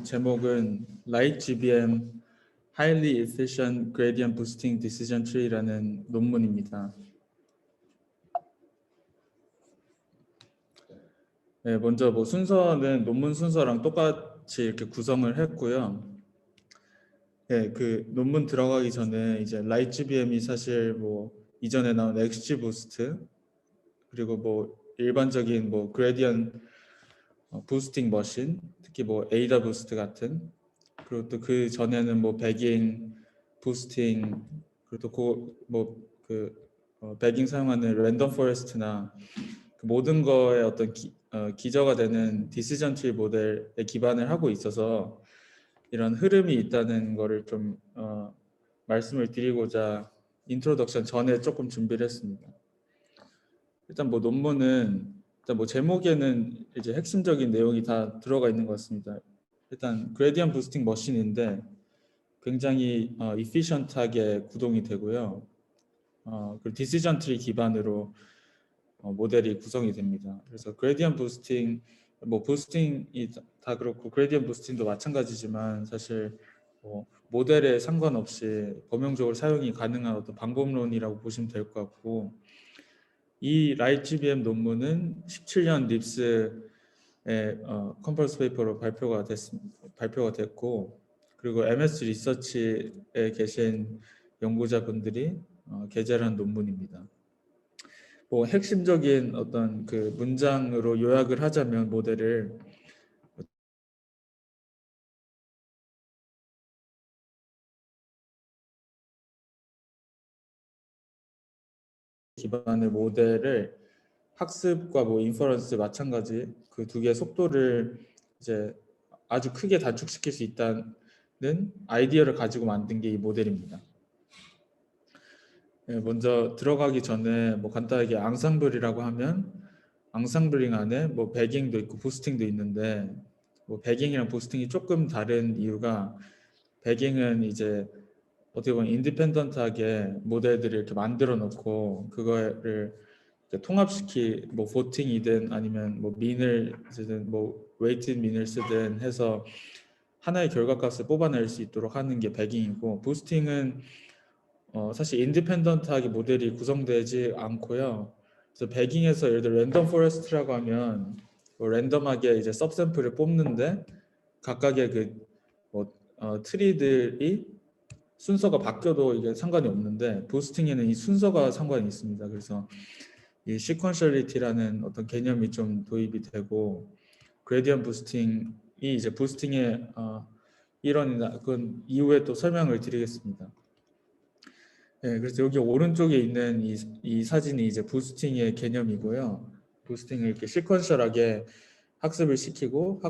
제목은 Light GBM Highly Efficient Gradient Boosting Decision Tree라는 논문입니다. 네, 먼저 순서는 논문 순서랑 똑같이 이렇게 구성을 했고요. 네, 그 논문 들어가기 전에 이제 Light GBM이 사실 이전에 나온 XG 부스트 그리고 일반적인 Gradient 부스팅 머신, 특히 에이다 부스트 같은, 그리고 또 그 전에는 배깅 부스팅, 그리고 또 배깅 사용하는 랜덤 포레스트나 그 모든 거에 어떤 기저가 되는 디시전 트리 모델에 기반을 하고 있어서 이런 흐름이 있다는 거를 좀 말씀을 드리고자 인트로덕션 전에 조금 준비를 했습니다. 일단 논문은 일단 제목에는 이제 핵심적인 내용이 다 들어가 있는 것 같습니다. 일단 그레디언트 부스팅 머신인데 굉장히 이피션트하게 구동이 되고요. 그리고 디시전 트리 기반으로 모델이 구성이 됩니다. 그래서 그레디언트 부스팅, 부스팅이 다 그렇고 그레디언트 부스팅도 마찬가지지만 사실 모델에 상관없이 범용적으로 사용이 가능한 어떤 방법론이라고 보시면 될 것 같고, 이 라이트 GBM 논문은 17년 립스의 컨퍼런스 페이퍼로 발표가 됐고, 그리고 MS 리서치에 계신 연구자분들이 게재를 한 논문입니다. 핵심적인 어떤 그 문장으로 요약을 하자면 모델을 기반의 모델을 학습과 인퍼런스 마찬가지 그 두 개의 속도를 이제 아주 크게 단축시킬 수 있다는 아이디어를 가지고 만든 게 이 모델입니다. 네, 먼저 들어가기 전에 간단하게 앙상블이라고 하면 앙상블링 안에 배깅도 있고 부스팅도 있는데 배깅이랑 부스팅이 조금 다른 이유가, 배깅은 이제 어떻게 보면 인디펜던트하게 모델들을 이렇게 만들어 놓고 그거를 보팅이든 아니면 민을 쓰든 웨이티드 민을 쓰든 해서 하나의 결과값을 뽑아낼 수 있도록 하는 게 배깅이고, 부스팅은 사실 인디펜던트하게 모델이 구성되지 않고요. 그래서 배깅에서 예를 들어 랜덤 포레스트라고 하면 랜덤하게 이제 सब샘플을 뽑는데 각각의 트리들이 순서가 바뀌어도 이게 상관이 없는데, 부스팅에는 이 순서가 상관이 있습니다. 그래서 이 시퀀셜리티라는 어떤 개념이 좀 도입이 되고, 그레디언트 부스팅이 이제 부스팅의 일원이나 그건 이후에 또 설명을 드리겠습니다. 네, 그래서 여기 오른쪽에 있는 이 사진이 이제 부스팅의 개념이고요. 부스팅을 이렇게 시퀀셜하게 학습을 시키고,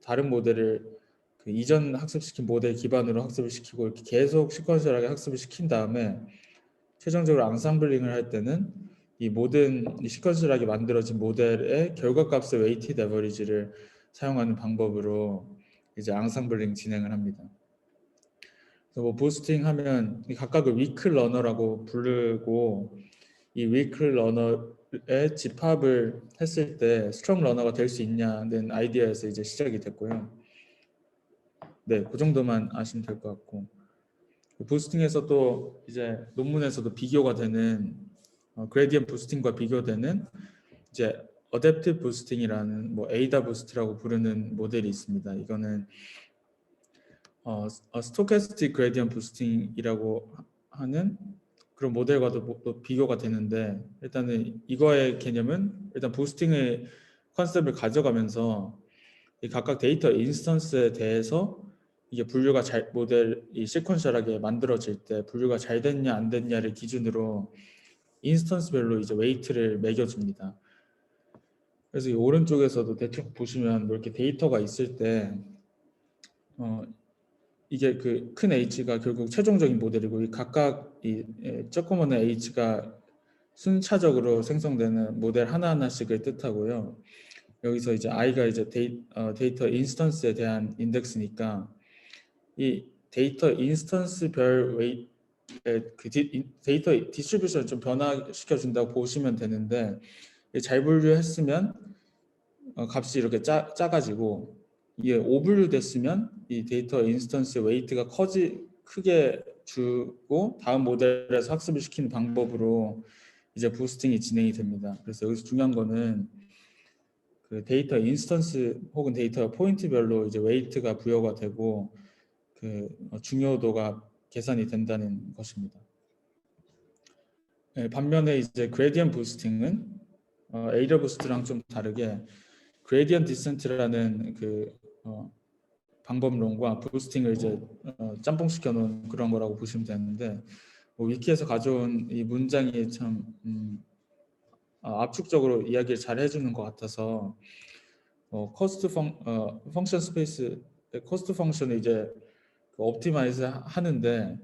다른 모델을 그 이전 학습시킨 모델 기반으로 학습을 시키고 이렇게 계속 시퀀셜하게 학습을 시킨 다음에 최종적으로 앙상블링을 할 때는 이 모든 시퀀셜하게 만들어진 모델의 결과값의 웨이티드 에버리지를 사용하는 방법으로 이제 앙상블링 진행을 합니다. 그래서 부스팅 하면 각각을 위크 러너라고 부르고, 이 위크 러너의 집합을 했을 때 스트롱 러너가 될 수 있냐는 아이디어에서 이제 시작이 됐고요. 네, 그 정도만 아시면 될 것 같고, 부스팅에서 또 이제 논문에서도 비교가 되는 그레디언트 부스팅과 비교되는 이제 어댑티브 부스팅이라는 에이다 부스트라고 부르는 모델이 있습니다. 이거는 스토캐스틱 그레디언트 부스팅이라고 하는 그런 모델과도 또 비교가 되는데, 일단은 이거의 개념은 일단 부스팅의 컨셉을 가져가면서 이 각각 데이터 인스턴스에 대해서 이게 분류가 모델이 시퀀셜하게 만들어질 때 분류가 잘 됐냐 안 됐냐를 기준으로 인스턴스별로 이제 웨이트를 매겨줍니다. 그래서 이 오른쪽에서도 대충 보시면 이렇게 데이터가 있을 때 이게 그 큰 H가 결국 최종적인 모델이고, 이 각각 이 조그마한 H가 순차적으로 생성되는 모델 하나하나씩을 뜻하고요. 여기서 이제 I가 이제 데이터 인스턴스에 대한 인덱스니까 이 데이터 인스턴스별 데이터 디스트리뷰션을 좀 변화시켜 준다고 보시면 되는데, 잘 분류했으면 값이 이렇게 작아지고, 이게 오버류 됐으면 이 데이터 인스턴스의 웨이트가 크게 주고 다음 모델에서 학습을 시키는 방법으로 이제 부스팅이 진행이 됩니다. 그래서 여기서 중요한 거는 그 데이터 인스턴스 혹은 데이터 포인트별로 이제 웨이트가 부여가 되고 그 중요도가 계산이 된다는 것입니다. 네, 반면에 이제 그레디언트 부스팅은 AWS랑 좀 다르게 그레디언트 디센트라는 그 방법론과 부스팅을 이제 짬뽕시켜 놓은 그런 거라고 보시면 되는데 뭐 위키에서 가져온 이 문장이 참 압축적으로 이야기를 잘 해주는 것 같아서 펑션 스페이스 코스트 펑션을 이제 그 옵티마이즈 하는데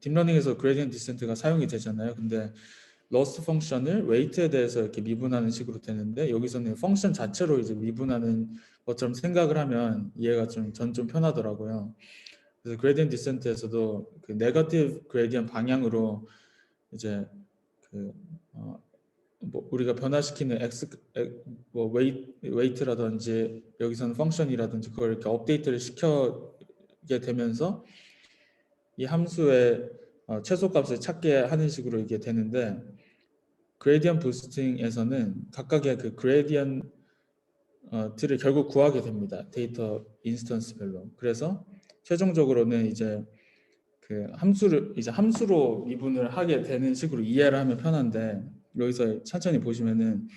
딥러닝에서 그레디언트 디센트가 사용이 되잖아요. 근데 러스트 펑션을 웨이트에 대해서 이렇게 미분하는 식으로 되는데 여기서는 펑션 자체로 이제 미분하는 것처럼 생각을 하면 이해가 전 좀 편하더라고요. 그래서 그레디언트 디센트에서도 그 네거티브 그레디언트 방향으로 이제 그 뭐 우리가 변화시키는 뭐 웨이트라든지 여기서는 펑션이라든지 그걸 이렇게 업데이트를 시켜게 되면서 이 함수의 최소값을 찾게 하는 식으로 이게 되는데 그레디언트 부스팅에서는 각각의 그 그레디언트를 결국 구하게 됩니다. 데이터 인스턴스별로. 그래서 최종적으로는 이제 그 함수로 미분을 하게 되는 식으로 이해를 하면 편한데 여기서 천천히 보시면은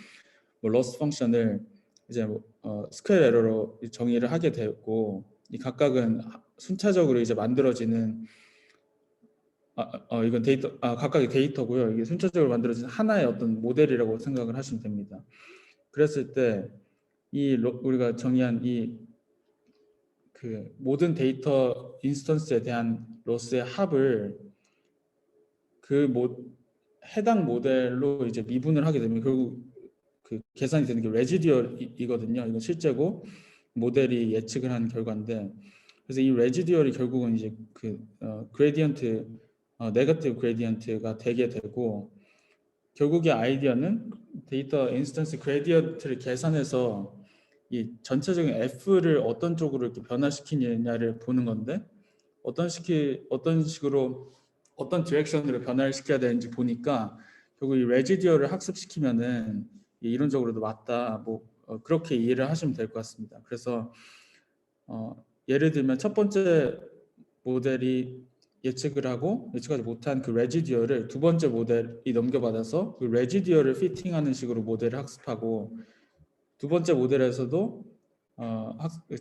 뭐 로스 펑션을 이제 스퀘어 에러로 정의를 하게 되고 이 각각은 순차적으로 이제 만들어지는 이건 각각의 데이터고요. 이게 순차적으로 만들어진 하나의 어떤 모델이라고 생각을 하시면 됩니다. 그랬을 때 우리가 정의한 이 그 모든 데이터 인스턴스에 대한 로스의 합을 해당 모델로 이제 미분을 하게 되면 결국 그 계산이 되는 게 레지듀얼이거든요. 이건 실제고 모델이 예측을 한 결과인데 그래서 이 레지듀얼이 결국은 이제 그 그레디언트 네거티브 그레디언트가 되게 되고 결국의 아이디어는 데이터 인스턴스 그레디언트를 계산해서 이 전체적인 F를 어떤 쪽으로 이렇게 변화시키느냐를 보는 건데 어떤 식으로 어떤 디렉션으로 변화를 시켜야 되는지 보니까 결국 이 레지디어를 학습시키면은 이론적으로도 맞다. 뭐 그렇게 이해를 하시면 될 것 같습니다. 그래서 예를 들면 첫 번째 모델이 예측을 하고 예측하지 못한 그 레지디어를 두 번째 모델이 넘겨받아서 그 레지디어를 피팅하는 식으로 모델을 학습하고 두 번째 모델에서도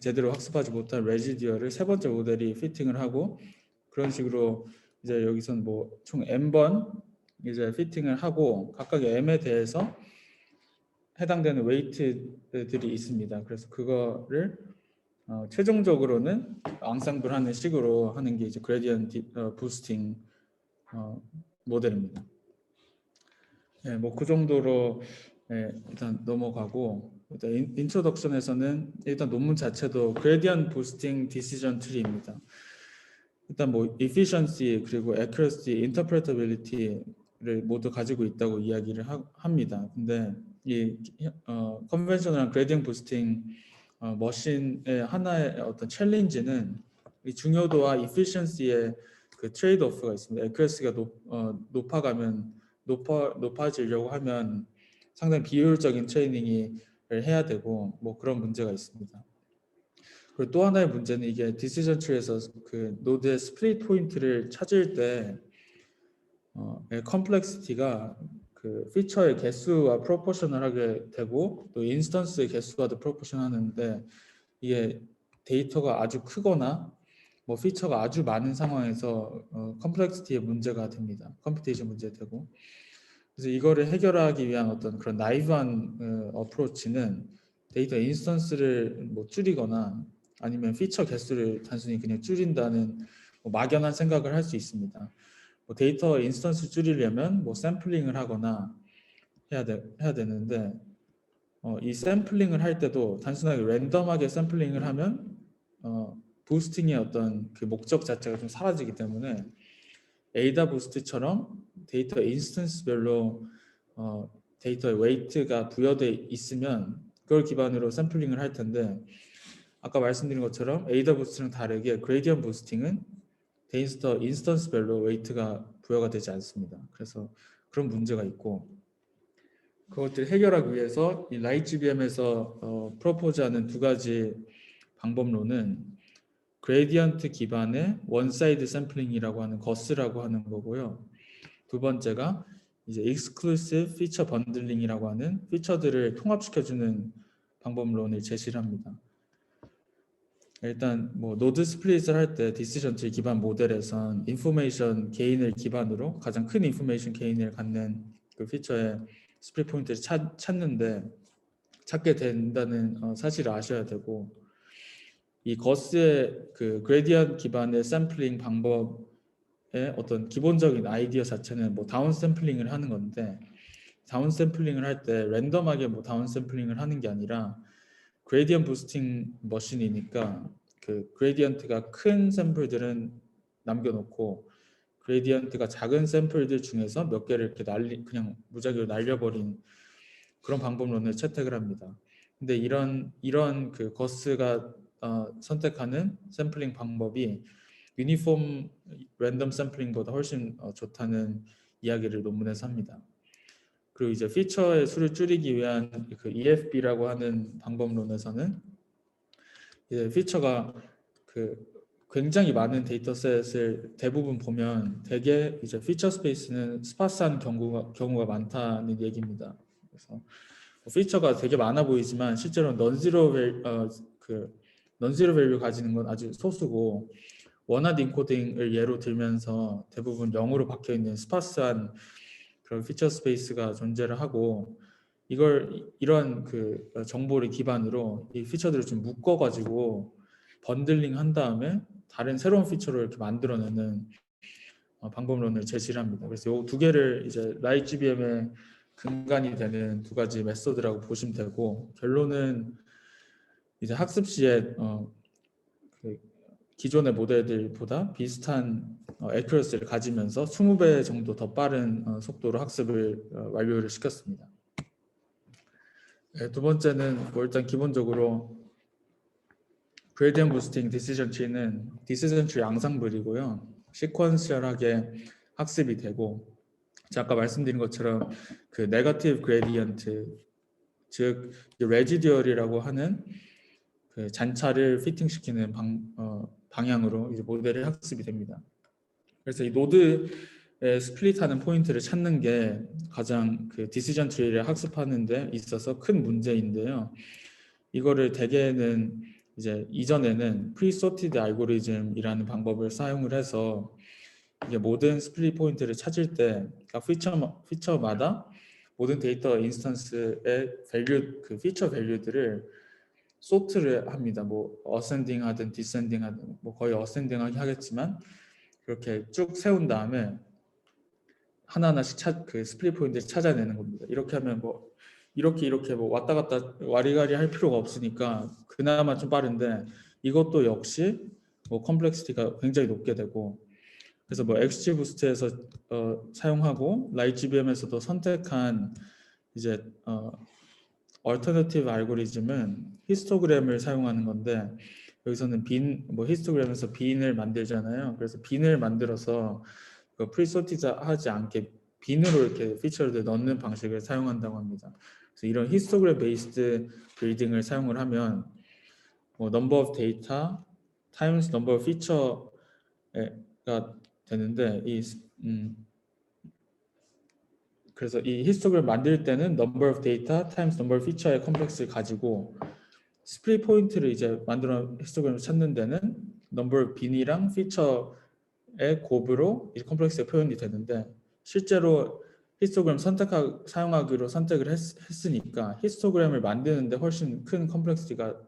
제대로 학습하지 못한 레지디어를 세 번째 모델이 피팅을 하고 그런 식으로 이제 여기서는 뭐 총 n번 이제 피팅을 하고 각각의 m에 대해서 해당되는 웨이트들이 있습니다. 그래서 그거를 최종적으로는 앙상블하는 식으로 하는 게 이제 그레디언트 부스팅 모델입니다. 네, 뭐 그 정도로 일단 넘어가고 일단 인트로덕션에서는 일단 논문 자체도 그레디언트 부스팅 디시전 트리입니다. 일단 뭐 efficiency 그리고 accuracy, interpretability를 모두 가지고 있다고 이야기를 합니다. 근데 이 컨벤셔널한 그레디언트 부스팅 머신의 하나의 어떤 챌린지는 이 중요도와 efficiency의 그 트레이드 오프가 있습니다. accuracy가 높아지려고 하면 상당히 비효율적인 트레이닝을 해야 되고 뭐 그런 문제가 있습니다. 그리고 또 하나의 문제는 이게 디시전 트리에서 그 노드의 스플릿 포인트를 찾을 때 컴플렉시티가 그 피처의 개수와 프로포셔널하게 되고 또 인스턴스의 개수와도 프로포셔널하는데 이게 데이터가 아주 크거나 뭐 피처가 아주 많은 상황에서 컴플렉시티의 문제가 됩니다. 컴퓨테이션 문제가 되고 그래서 이거를 해결하기 위한 어떤 그런 나이브한 어프로치는 데이터 인스턴스를 뭐 줄이거나 아니면 피처 개수를 단순히 그냥 줄인다는 뭐 막연한 생각을 할 수 있습니다. 뭐 데이터 인스턴스 줄이려면 뭐 샘플링을 하거나 해야 되는데 이 샘플링을 할 때도 단순하게 랜덤하게 샘플링을 하면 부스팅의 어떤 그 목적 자체가 좀 사라지기 때문에 에이다 부스트처럼 데이터 인스턴스별로 데이터의 웨이트가 부여돼 있으면 그걸 기반으로 샘플링을 할 텐데 아까 말씀드린 것처럼 에이더 부스트랑 다르게 그레디언트 부스팅은 데이터 인스턴스별로 웨이트가 부여가 되지 않습니다. 그래서 그런 문제가 있고 그것들을 해결하기 위해서 이 라이트GBM에서 프로포즈하는 두 가지 방법론은 그레디언트 기반의 원사이드 샘플링이라고 하는 거스라고 하는 거고요. 두 번째가 이제 익스클루시브 피처 번들링이라고 하는 피처들을 통합시켜주는 방법론을 제시를 합니다. 일단 뭐 노드 스플릿을 할 때 디시전 트리 기반 모델에선 인포메이션 게인을 기반으로 가장 큰 인포메이션 게인을 갖는 그 피처의 스플릿 포인트를 찾게 된다는 사실을 아셔야 되고 이 거스의 그 그레디언트 기반의 샘플링 방법의 어떤 기본적인 아이디어 자체는 뭐 다운 샘플링을 하는 건데 다운 샘플링을 할 때 랜덤하게 뭐 다운 샘플링을 하는 게 아니라 그레디언트 부스팅 머신이니까 그 그레디언트가 큰 샘플들은 남겨놓고 그레디언트가 작은 샘플들 중에서 몇 개를 이렇게 그냥 무작위로 날려버린 그런 방법론을 채택을 합니다. 근데 이런 그 거스가 선택하는 샘플링 방법이 유니폼 랜덤 샘플링보다 훨씬 좋다는 이야기를 논문에서 합니다. 그리고 이제 피처의 수를 줄이기 위한 그 EFB라고 하는 방법론에서는 이제 피처가 그 굉장히 많은 데이터셋을 대부분 보면 대개 이제 피처 스페이스는 스파스한 경우가 많다는 얘기입니다. 그래서 피처가 되게 많아 보이지만 실제로 넌지로 밸류 가지는 건 아주 소수고 원하드 인코딩을 예로 들면서 대부분 0으로 박혀 있는 스파스한 그런 피처 스페이스가 존재를 하고 이런 그 정보를 기반으로 이 피처들을 좀 묶어 가지고 번들링 한 다음에 다른 새로운 피처를 이렇게 만들어내는 방법론을 제시를 합니다. 그래서 이 두 개를 이제 라이트GBM의 근간이 되는 두 가지 메소드라고 보시면 되고 결론은 이제 학습 시에 그 기존의 모델들보다 비슷한 애큐러시를 가지면서 20배 정도 더 빠른 속도로 학습을 완료를 시켰습니다. 네, 두 번째는 뭐 일단 기본적으로 그레디언트 부스팅 디시전 트리는 디시전 트리 앙상블이고요. 시퀀셜하게 학습이 되고 제가 아까 말씀드린 것처럼 그 네거티브 그레디언트 즉 레지듀얼이라고 하는 그 잔차를 피팅시키는 방향으로 이제 모델이 학습이 됩니다. 그래서 이 노드에 스플릿하는 포인트를 찾는 게 가장 그 디시전 트리를 학습하는 데 있어서 큰 문제인데요. 이거를 대개는 이제 이전에는 프리소티드 알고리즘이라는 방법을 사용을 해서 이게 모든 스플릿 포인트를 찾을 때 그러니까 피처마다 모든 데이터 인스턴스의 그 피처 밸류들을 소트를 합니다. 뭐 어센딩 하든 디센딩 하든 뭐 거의 어센딩하게 하겠지만 그렇게 쭉 세운 다음에 하나하나씩 그 스플릿 포인트를 찾아내는 겁니다. 이렇게 하면 뭐 이렇게 뭐 왔다 갔다 와리가리 할 필요가 없으니까 그나마 좀 빠른데 이것도 역시 뭐 컴플렉시티가 굉장히 높게 되고 그래서 뭐 XGBoost에서 사용하고 라이트GBM에서도 선택한 이제 얼터너티브 알고리즘은 히스토그램을 사용하는 건데 여기서는 히스토그램에서 빈을 만들잖아요. 그래서 빈을 만들어서 그 프리소티드 하지 않게 빈으로 이렇게 피처를 넣는 방식을 사용한다고 합니다. 그래서 이런 히스토그램 베이스드 빌딩을 사용을 하면 뭐 넘버 오브 데이터 타임스 넘버 오브 피처가 되는데 그래서 이 히스토그램 만들 때는 number of data times number of feature의 컴플렉스를 가지고 스플릿 포인트를 이제 만들어 히스토그램을 찾는 데는 number of bin이랑 feature의 곱으로 이 컴플렉스가 표현이 되는데 실제로 히스토그램 사용하기로 선택을 했으니까 히스토그램을 만드는데 훨씬 큰 컴플렉시티가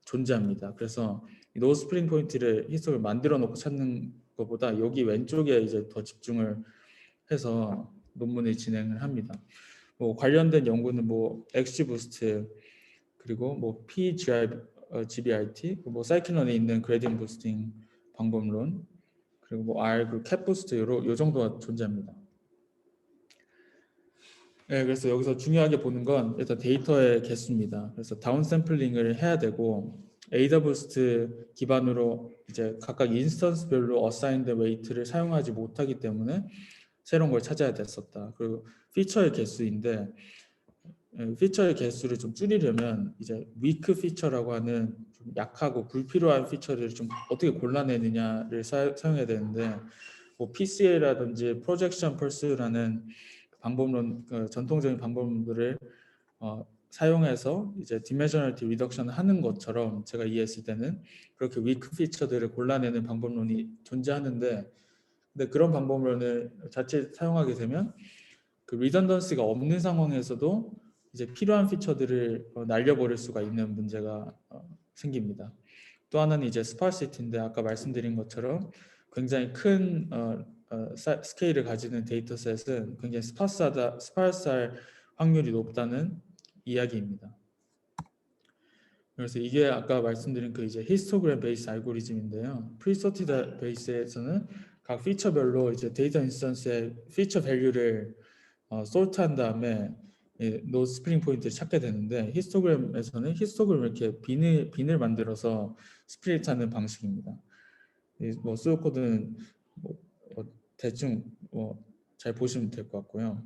존재합니다. 그래서 노 스플릿 포인트를 히스토그램 만들어 놓고 찾는 것보다 여기 왼쪽에 이제 더 집중을 해서 논문을 진행을 합니다. 뭐 관련된 연구는 뭐 XGBoost 그리고 뭐 PGBRT 뭐 사이클론에 있는 그레디언트 부스팅 방법론 그리고 뭐 R 그리고 캡부스트 요 정도가 존재합니다. 네, 그래서 여기서 중요하게 보는 건 일단 데이터의 개수입니다. 그래서 다운 샘플링을 해야 되고 AWS 기반으로 이제 각각 인스턴스별로 어사인드 웨이트를 사용하지 못하기 때문에 새로운 걸 찾아야 됐었다. 그리고 피처의 개수인데 피처의 개수를 좀 줄이려면 이제 위크 피처라고 하는 좀 약하고 불필요한 피처를 좀 어떻게 골라내느냐를 사용해야 되는데 뭐 PCA라든지 프로젝션 펄스라는 방법론 전통적인 방법론들을 사용해서 이제 디메저널티 리덕션 하는 것처럼 제가 이해했을 때는 그렇게 위크 피처들을 골라내는 방법론이 존재하는데 근데 그런 방법론을 자칫 사용하게 되면 그 리던던시가 없는 상황에서도 이제 필요한 피처들을 날려버릴 수가 있는 문제가 생깁니다. 또 하나는 이제 스파시티인데 아까 말씀드린 것처럼 굉장히 큰 스케일을 가지는 데이터셋은 굉장히 스파스할 확률이 높다는 이야기입니다. 그래서 이게 아까 말씀드린 그 이제 히스토그램 베이스 알고리즘인데요. 프리소티드 베이스에서는 각 피처별로 이제 데이터 인스턴스의 피처 밸류를 솔트한 다음에 노 스프링 포인트를 찾게 되는데 히스토그램에서는 히스토그램을 이렇게 빈을 만들어서 스플릿하는 방식입니다. 뭐 수요 코드는 뭐 대충 잘 보시면 될 것 같고요.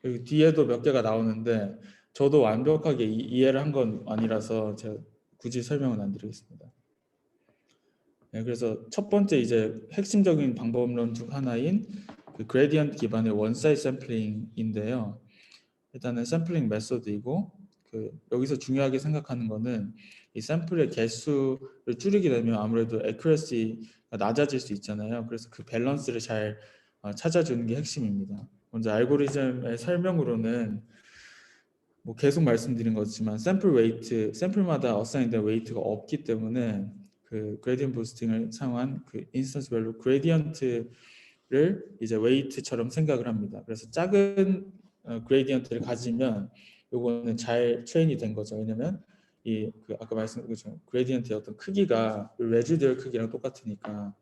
여기 뒤에도 몇 개가 나오는데 저도 완벽하게 이해를 한 건 아니라서 제가 굳이 설명은 안 드리겠습니다. 네, 그래서 첫 번째 이제 핵심적인 방법론 중 하나인 그 그레디언트 기반의 원사이즈 샘플링인데요. 일단은 샘플링 메소드이고 여기서 중요하게 생각하는 거는 이 샘플의 개수를 줄이게 되면 아무래도 애큐러시가 낮아질 수 있잖아요. 그래서 그 밸런스를 잘 찾아주는 게 핵심입니다. 먼저 알고리즘의 설명으로는 뭐 계속 말씀드린 것지만 샘플마다 어사인된 웨이트가 없기 때문에 그 그레디언트 부스팅을 사용한 그 인스턴스 밸류 그레디언트를 이제 웨이트처럼 생각을 합니다. 그래서 작은 그레디언트를 가지면 요거는 잘 트레인이 된 거죠. 왜냐면 그 아까 말씀드린 것처럼 그레디언트의 어떤 크기가 레지듀얼 크기랑 똑같으니까.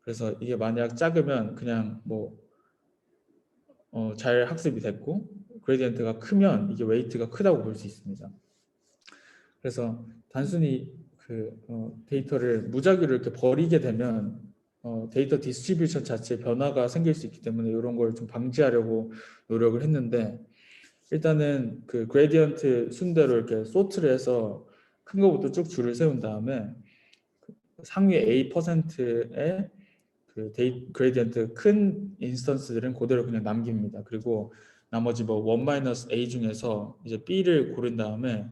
그래서 이게 만약 작으면 그냥 뭐 잘 학습이 됐고 그레디언트가 크면 이게 웨이트가 크다고 볼 수 있습니다. 그래서 단순히 그 데이터를 무작위로 이렇게 버리게 되면 데이터 디스트리뷰션 자체에 변화가 생길 수 있기 때문에 이런 걸 좀 방지하려고 노력을 했는데 일단은 그 그레디언트 순대로 이렇게 소트를 해서 큰 거부터 쭉 줄을 세운 다음에 상위 A%의 그 그레디언트 큰 인스턴스들은 그대로 그냥 남깁니다. 그리고 나머지 뭐 1-A 중에서 이제 B를 고른 다음에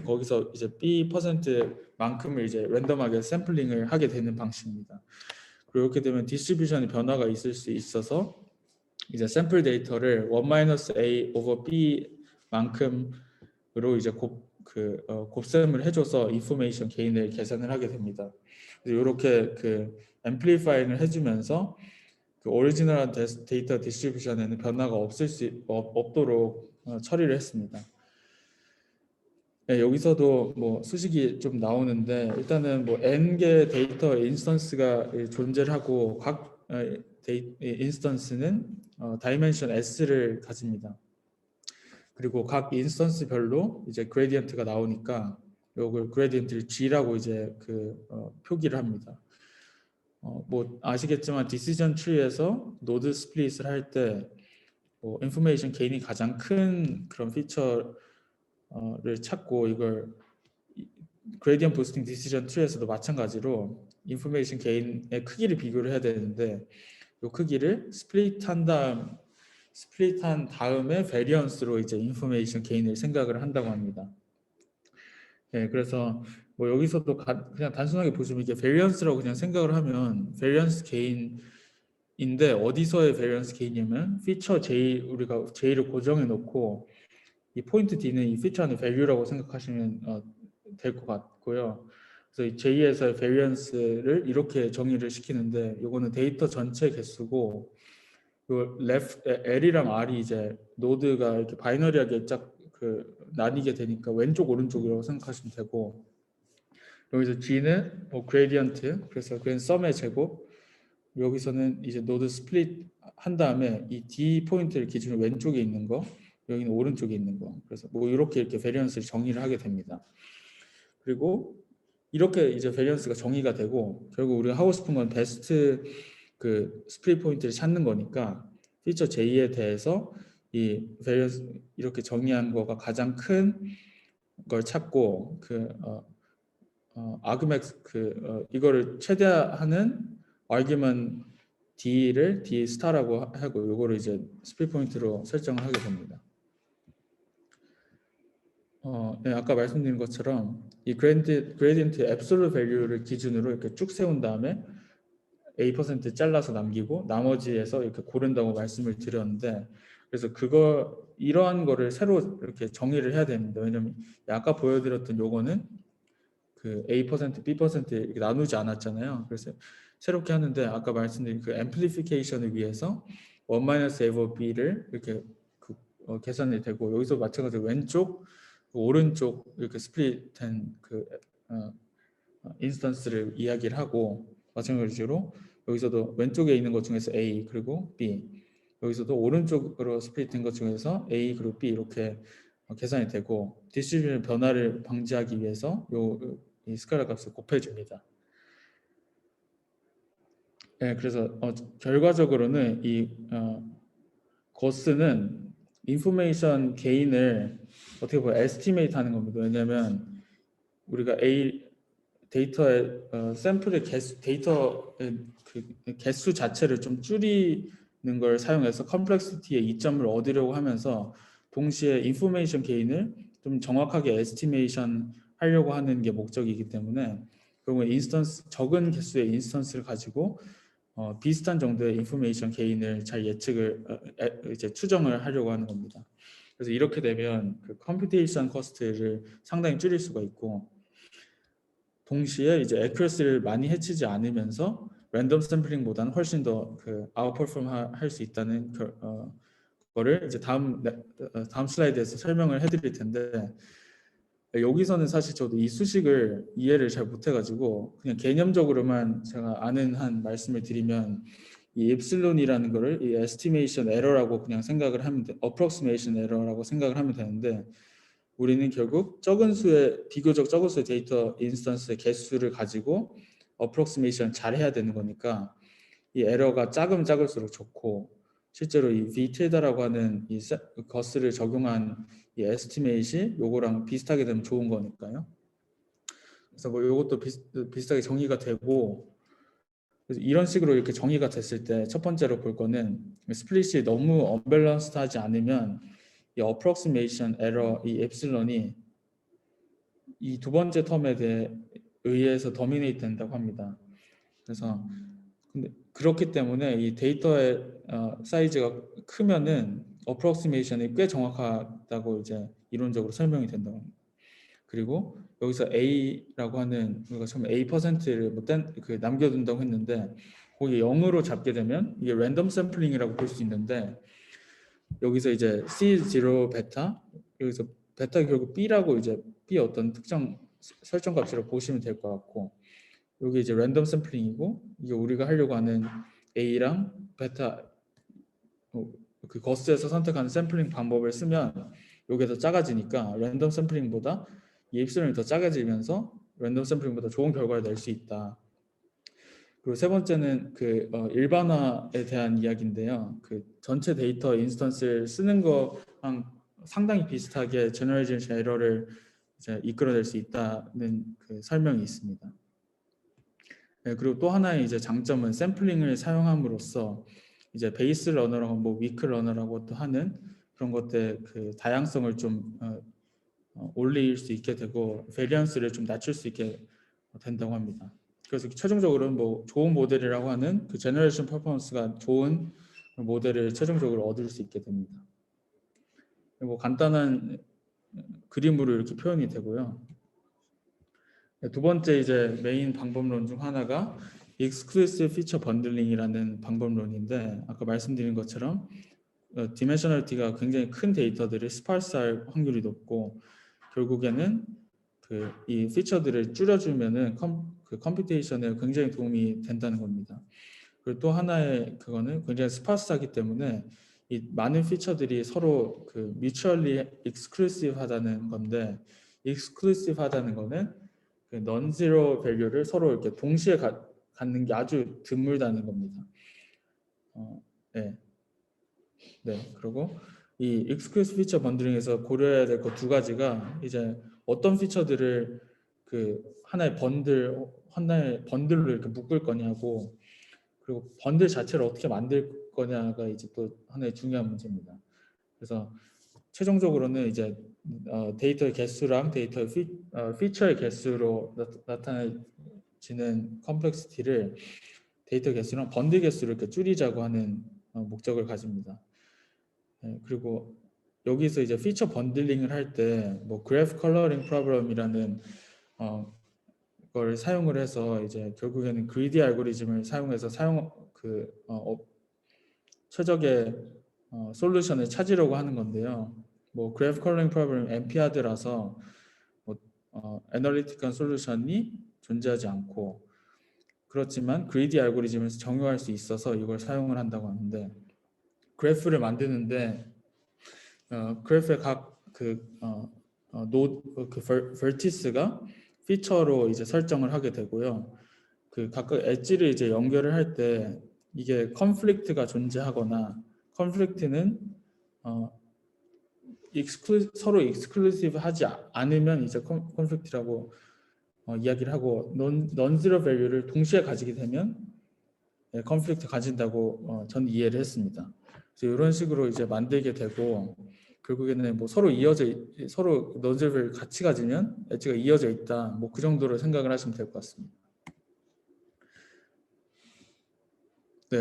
거기서 이제 B%만큼을 이제 랜덤하게 샘플링을 하게 되는 방식입니다. 그리고 이렇게 되면 디스트리뷰션의 변화가 있을 수 있어서 이제 샘플 데이터를 1-A over B만큼으로 이제 곱셈을 해줘서 인포메이션 게인을 계산을 하게 됩니다. 그래서 이렇게 그 앰플리파잉을 해주면서 그 오리지널한 데이터 디스트리뷰션에는 변화가 없도록 처리를 했습니다. 네, 여기서도 뭐 수식이 좀 나오는데 일단은 뭐 n개 데이터 인스턴스가 존재를 하고 각 인스턴스는 다이멘션 s를 가집니다. 그리고 각 인스턴스별로 이제 그레디언트가 나오니까 이걸 그레디언트를 g라고 이제 표기를 합니다. 뭐 아시겠지만 디시전 트리에서 노드 스플릿을 할 때 인포메이션 게인이 가장 큰 그런 피처를 찾고 이걸 그레디언트 부스팅 디시전 트리에서도 마찬가지로 인포메이션 게인의 크기를 비교를 해야 되는데 이 크기를 스플릿한 다음에 베리언스로 이제 인포메이션 게인을 생각을 한다고 합니다. 네, 그래서 뭐 여기서도 그냥 단순하게 보시면 이게 베리언스라고 그냥 생각을 하면 베리언스 게인인데 어디서의 베리언스 게인이냐면 피처 J 우리가 J를 고정해 놓고 이 포인트 D는 이 피처 안의 밸류라고 생각하시면 될 것 같고요. 그래서 이 J에서의 베리언스를 이렇게 정의를 시키는데 이거는 데이터 전체 개수고 L이랑 R이 이제 노드가 이렇게 바이너리하게 나뉘게 되니까 왼쪽 오른쪽이라고 생각하시면 되고 여기서 G는 뭐 그레디언트 그래서 그는 썸의 제곱 여기서는 이제 노드 스플릿 한 다음에 이 D 포인트를 기준으로 왼쪽에 있는 거 여기는 오른쪽에 있는 거. 그래서 뭐 이렇게 베리언스를 정의를 하게 됩니다. 그리고 이렇게 이제 베리언스가 정의가 되고 결국 우리가 하고 싶은 건 베스트 그 스플릿 포인트를 찾는 거니까 피처 J에 대해서 이 베리언스 이렇게 정의한 거가 가장 큰 걸 찾고 아그맥스 이거를 최대화하는 아규먼 D를 D 스타라고 하고 요거를 이제 스플릿 포인트로 설정을 하게 됩니다. 네, 아까 말씀드린 것처럼 이 그레디언트 앱솔루트 밸류를 기준으로 이렇게 쭉 세운 다음에 A% 잘라서 남기고 나머지에서 이렇게 고른다고 말씀을 드렸는데 그래서 이러한 거를 새로 이렇게 정의를 해야 됩니다. 왜냐면 아까 보여드렸던 요거는 그 A%, B% 이렇게 나누지 않았잖아요. 그래서 새롭게 하는데 아까 말씀드린 그 앰플리피케이션을 위해서 1-A over B를 이렇게 계산이 되고 여기서 마찬가지로 왼쪽, 오른쪽 이렇게 스플릿된 인스턴스를 이야기를 하고 마찬가지로 여기서도 왼쪽에 있는 것 중에서 A 그리고 B 여기서도 오른쪽으로 스플릿된 것 중에서 A 그리고 B 이렇게 계산이 되고 디스트리뷰션 변화를 방지하기 위해서 이 스칼라 값을 곱해줍니다. 네, 그래서 결과적으로는 이 거스는 인포메이션 게인을 어떻게 보면 에스티메이트 하는 겁니다. 왜냐하면 우리가 데이터의 샘플의 데이터의 그 개수 자체를 좀 줄이는 걸 사용해서 컴플렉시티의 이점을 얻으려고 하면서 동시에 인포메이션 게인을 좀 정확하게 에스티메이션 하려고 하는 게 목적이기 때문에 결국에 적은 개수의 인스턴스를 가지고 비슷한 정도의 인포메이션 게인을 잘 예측을 이제 추정을 하려고 하는 겁니다. 그래서 이렇게 되면 그 컴퓨테이션 코스트를 상당히 줄일 수가 있고 동시에 이제 액큐러시를 많이 해치지 않으면서 랜덤 샘플링보다는 훨씬 더 아웃퍼폼 할 수 있다는 거를 이제 다음 슬라이드에서 설명을 해드릴 텐데 여기서는 사실 저도 이 수식을 이해를 잘 못해가지고 그냥 개념적으로만 제가 아는 한 말씀을 드리면 이 엡실론이라는 거를 이 에스티메이션 에러라고 그냥 생각을 하면 어프록시메이션 에러라고 생각을 하면 되는데 우리는 결국 비교적 적은 수의 데이터 인스턴스의 개수를 가지고 어프록시메이션 잘 해야 되는 거니까 이 에러가 작으면 작을수록 좋고 실제로 이 V테다라고 하는 이 거스를 적용한 이 에스티메이트이 요거랑 비슷하게 되면 좋은 거니까요. 그래서 뭐 요것도 비슷하게 정의가 되고 그래서 이런 식으로 이렇게 정의가 됐을 때 첫 번째로 볼 거는 스플릿이 너무 언밸런스하지 않으면 이 어프록시메이션 에러 이 엡실론이 이 두 번째 텀에 의해서 도미네이트 된다고 합니다. 그래서 근데 그렇기 때문에 이 데이터의 사이즈가 크면은 어프록시메이션이 꽤 정확하다고 이제 이론적으로 설명이 된다고 합니다. 그리고 여기서 A라고 하는 우리가 처음 A%를 남겨둔다고 했는데 거기 0으로 잡게 되면 이게 랜덤 샘플링이라고 볼 수 있는데 여기서 이제 C0 베타 여기서 베타 결국 B라고 이제 B 어떤 특정 설정 값으로 보시면 될 것 같고 여기 이제 랜덤 샘플링이고 이게 우리가 하려고 하는 A랑 베타 그 거스에서 선택하는 샘플링 방법을 쓰면 이게 더 작아지니까 랜덤 샘플링보다 이 엡실론이 더 작아지면서 랜덤 샘플링보다 좋은 결과를 낼 수 있다. 그리고 세 번째는 일반화에 대한 이야기인데요. 그 전체 데이터 인스턴스를 쓰는 거랑 상당히 비슷하게 제너레이션 에러를 이제 이끌어낼 수 있다는 그 설명이 있습니다. 네, 그리고 또 하나의 이제 장점은 샘플링을 사용함으로써 이제 베이스 러너라고 뭐 위크 러너라고도 하는 그런 것들 그 다양성을 좀 올릴 수 있게 되고 베리언스를 좀 낮출 수 있게 된다고 합니다. 그래서 최종적으로는 뭐 좋은 모델이라고 하는 그 제너레이션 퍼포먼스가 좋은 모델을 최종적으로 얻을 수 있게 됩니다. 뭐 간단한 그림으로 이렇게 표현이 되고요. 두 번째 이제 메인 방법론 중 하나가 Exclusive Feature Bundling이라는 방법론인데 아까 말씀드린 것처럼 디멘셔널리티가 굉장히 큰 데이터들이 스파스할 확률이 높고 결국에는 이 피처들을 줄여주면은 컴퓨테이션에 굉장히 도움이 된다는 겁니다. 그리고 또 하나의 그거는 굉장히 스파스하기 때문에 이 많은 피처들이 서로 그 mutually exclusive 하다는 건데, exclusive 하다는 거는 그 non-zero value를 서로 이렇게 동시에 갖는 게 아주 드물다는 겁니다. 네. 그리고 이 exclusive 피처 번들링에서 고려해야 될 것 두 가지가 이제 어떤 피처들을 그 하나의 번들로 이렇게 묶을 거냐고, 그리고 번들 자체를 어떻게 만들 거냐가 이제 또 하나의 중요한 문제입니다. 그래서 최종적으로는 이제 데이터의 개수랑 데이터의 피처의 개수로 나타내지는 컴플렉시티를 데이터 개수랑 번들 개수를 이렇게 줄이자고 하는 목적을 가집니다. 그리고 여기서 이제 피처 번들링을 할 때 뭐 그래프 컬러링 프로블럼이라는 걸 사용을 해서 이제 결국에는 그리디 알고리즘을 사용해서 최적의 솔루션을 찾으려고 하는 건데요. 뭐 그래프 컬러링 프로블럼 NP-hard라서 뭐 애널리티컬 솔루션이 존재하지 않고, 그렇지만 그리디 알고리즘을 정의할 수 있어서 이걸 사용을 한다고 하는데, 그래프를 만드는데 그래프의 vertice가 피처로 이제 설정을 하게 되고요. 그 각각 엣지를 이제 연결을 할 때 이게 컨플릭트가 존재하거나, 컨플릭트는 서로 익스클루시브 하지 않으면 이제 컨플릭트라고 이야기를 하고, non-zero value를 동시에 가지게 되면 컨플릭트 가진다고 전 이해를 했습니다. 그래서 이런 식으로 이제 만들게 되고, 결국에는 뭐 서로 non-zero value 같이 가지면 엣지가 이어져 있다, 뭐 그 정도로 생각을 하시면 될 것 같습니다.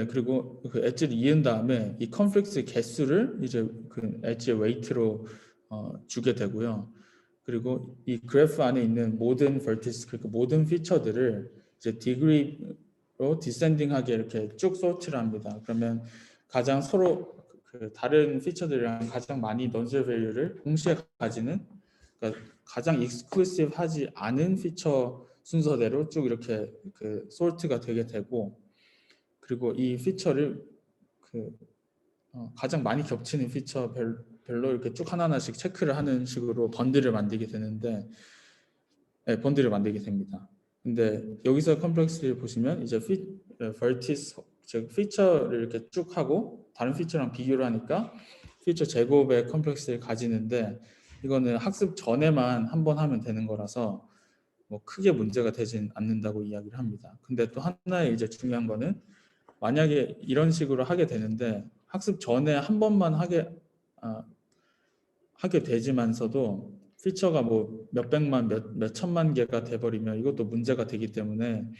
그리고 그 엣지를 이은 다음에 이 컨플릭트 개수를 이제 그 엣지의 웨이트로 주게 되고요. 그리고 이 그래프 안에 있는 모든 vertice, 그러니까 모든 피처들을 이제 degree로 디센딩하게 이렇게 쭉 소트를 합니다. 그러면 가장 서로 그 다른 피처들이랑 가장 많이 non-zero value를 동시에 가지는, 그러니까 가장 exclusive 하지 않은 피처 순서대로 쭉 이렇게 그 sort가 되게 되고, 그리고 이 피처를 가장 많이 겹치는 피처 별로 이렇게 쭉 하나하나씩 체크를 하는 식으로 번들을 만들게 되는데, 번들을 만들게 됩니다. 근데 여기서 컴플렉스를 보시면 이제 vertice, 즉 피처를 이렇게 쭉 하고 다른 피처랑 비교를 하니까 피처 제곱의 컴플렉스를 가지는데, 이거는 학습 전에만 한번 하면 되는 거라서 뭐 크게 문제가 되진 않는다고 이야기를 합니다. 근데 또 하나의 이제 중요한 거는, 만약에 이런 식으로 하게 되는데 학습 전에 한 번만 하게 되지만서도 피처가 뭐 몇백만 몇 천만 개가 돼버리면 이것도 문제가 되기 때문에,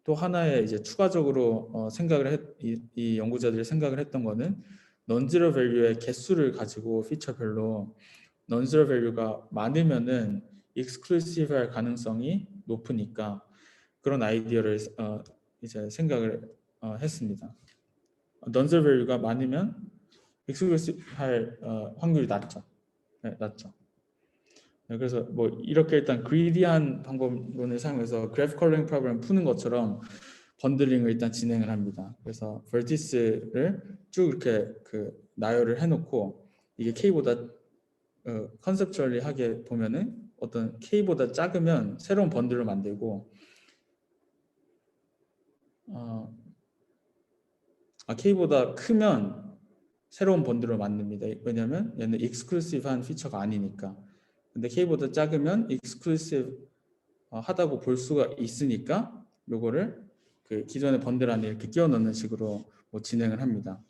또 하나의 이제 추가적으로 이 연구자들이 생각을 했던 거는, non-zero value의 개수를 가지고 피처별로 non-zero value가 많으면은 exclusive 할 가능성이 높으니까 그런 아이디어를 이제 생각을 했습니다. non-zero value가 많으면 exclusive 할 확률이 낮죠. 낮죠. 그래서 뭐 이렇게 일단 그리디한 방법론을 사용해서 그래프 컬러링 프로블럼 푸는 것처럼 번들링을 일단 진행을 합니다. 그래서 vertice를 쭉 이렇게 나열을 해놓고, 이게 k보다 컨셉츄얼리 하게 보면은 어떤 k보다 작으면 새로운 번들을 만들고, k보다 크면 새로운 번들을 만듭니다. 왜냐하면 얘는 익스클루시브한 피처가 아니니까. 근데 k보다 작으면 익스클루시브 하다고 볼 수가 있으니까 요거를 그 기존의 번들 안에 이렇게 끼워 넣는 식으로 뭐 진행을 합니다.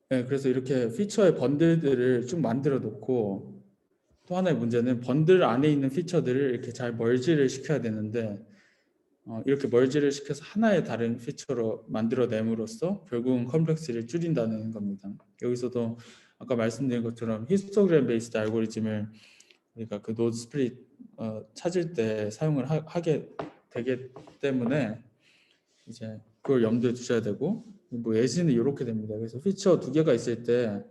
그래서 이렇게 피처의 번들들을 쭉 만들어 놓고, 또 하나의 문제는 번들 안에 있는 피처들을 이렇게 잘 멀지를 시켜야 되는데, 이렇게 멀지를 시켜서 하나의 다른 피처로 만들어냄으로써 결국은 컴플렉스를 줄인다는 겁니다. 여기서도 아까 말씀드린 것처럼 히스토그램 베이스드 알고리즘을 우리가 그 노드 스플릿 찾을 때 사용을 하게 되기 때문에 이제 그걸 염두에 두셔야 되고, 뭐 예시는 이렇게 됩니다. 그래서 피처 두 개가 있을 때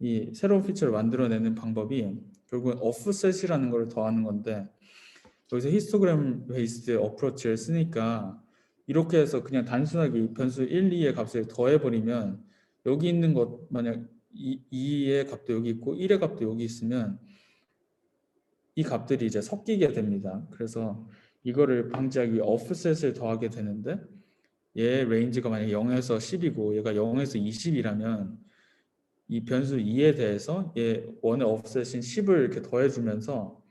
이 새로운 피처를 만들어내는 방법이 결국은 offset이라는 걸 더하는 건데, 여기서 히스토그램 베이스드 어프로치를 쓰니까 이렇게 해서 그냥 단순하게 변수 1, 2의 값을 더해버리면 여기 있는 것 만약 2의 값도 여기 있고 1의 값도 여기 있으면 이 값들이 이제 섞이게 됩니다. 그래서 이거를 방지하기 위해 offset을 더하게 되는데 얘 레인지가 만약 0에서 10이고 얘가 0에서 20이라면 이 변수 2에 대해서 얘 원의 offset인 10을 이렇게 더해주면서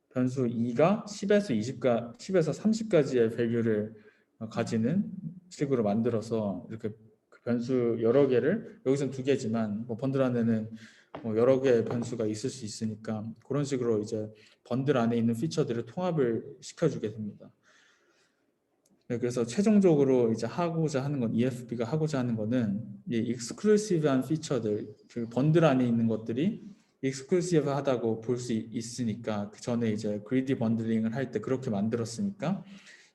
변수 2가 10에서 30까지의 밸류를 가지는 식으로 만들어서 이렇게 그 변수 여러 개를 여기서는 2개지만 뭐 번들 안에는 뭐 여러 개의 변수가 있을 수 있으니까 그런 식으로 이제 번들 안에 있는 피처들을 통합을 시켜주게 됩니다. 네, 그래서 최종적으로 이제 하고자 하는 건 EFB가 하고자 하는 거는 이 익스클루시브한 피처들, 그 번들 안에 있는 것들이 익스클루시브하다고 볼 수 있으니까 그 전에 이제 그리디 번들링을 할 때 그렇게 만들었으니까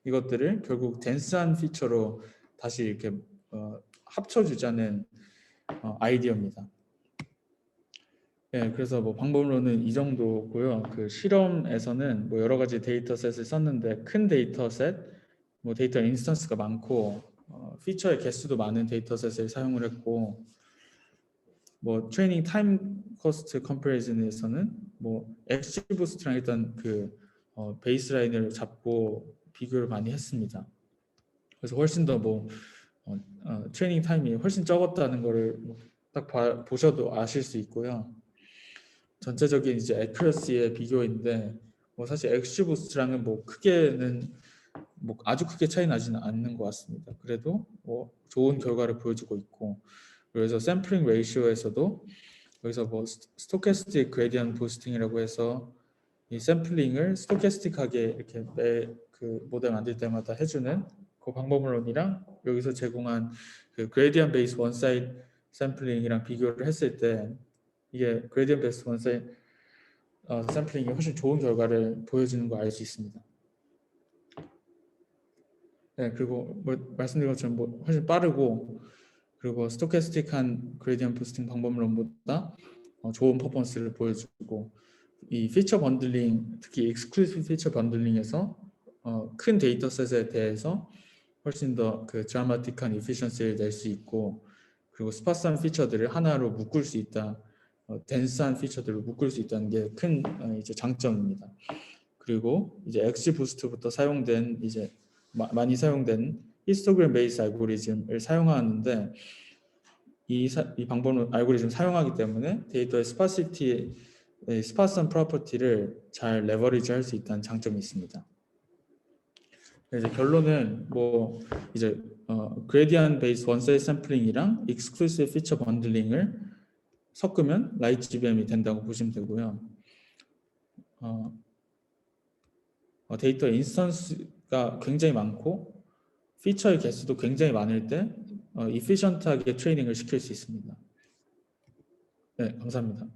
이것들을 결국 덴스한 피처로 다시 이렇게 합쳐주자는 아이디어입니다. 네, 그래서 뭐 방법론은 이 정도고요. 그 실험에서는 뭐 여러 가지 데이터셋을 썼는데 큰 데이터셋, 뭐 데이터 인스턴스가 많고 피처의 개수도 많은 데이터셋을 사용을 했고 뭐 트레이닝 타임 코스트 컴패리즌에서는 뭐 XGBoost랑 일단 그 베이스라인을 잡고 비교를 많이 했습니다. 그래서 훨씬 더 뭐 트레이닝 타임이 훨씬 적었다는 거를 딱 보셔도 아실 수 있고요. 전체적인 이제 애큐러시의 비교인데 뭐 사실 XGBoost랑은 뭐 크게는 뭐 아주 크게 차이 나지는 않는 것 같습니다. 그래도 뭐 좋은 결과를 보여주고 있고 그래서 샘플링 레이시오에서도 여기서 뭐 스토캐스틱 그레디언 부스팅이라고 해서 이 샘플링을 스토캐스틱하게 이렇게 그 모델 만들 때마다 해주는 그 방법론이랑 여기서 제공한 그 그레디언 베이스 원 사이드 샘플링이랑 비교를 했을 때 이게 그레디언 베이스 원 사이드 샘플링이 훨씬 좋은 결과를 보여주는 거 알 수 있습니다. 네, 그리고 뭐 말씀드린 것처럼 뭐 훨씬 빠르고 그리고 스토캐스틱한 그레디언 부스팅 방법론보다 좋은 퍼포먼스를 보여주고 이 피처 번들링 특히 익스클루시브 피처 번들링에서 큰 데이터셋에 대해서 훨씬 더 그 드라마틱한 이피션시를 낼 수 있고 그리고 스파스한 피처들을 하나로 묶을 수 있다 덴스한 피처들을 묶을 수 있다는 게 큰 이제 장점입니다. 그리고 이제 엑시 부스트부터 사용된 이제 많이 사용된 히스토그램 베이스 알고리즘을 사용하는데 이 방법은 알고리즘 사용하기 때문에 데이터의 스파스한 프로퍼티를 잘 레버리지 할 수 있다는 장점이 있습니다. 이제 결론은 뭐 이제 그레디언 베이스 원사이드 샘플링이랑 익스클루시브 피처 번들링을 섞으면 라이트 GBM이 된다고 보시면 되고요. 데이터 인스턴스가 굉장히 많고 피처의 개수도 굉장히 많을 때 이피션트하게 트레이닝을 시킬 수 있습니다. 네, 감사합니다.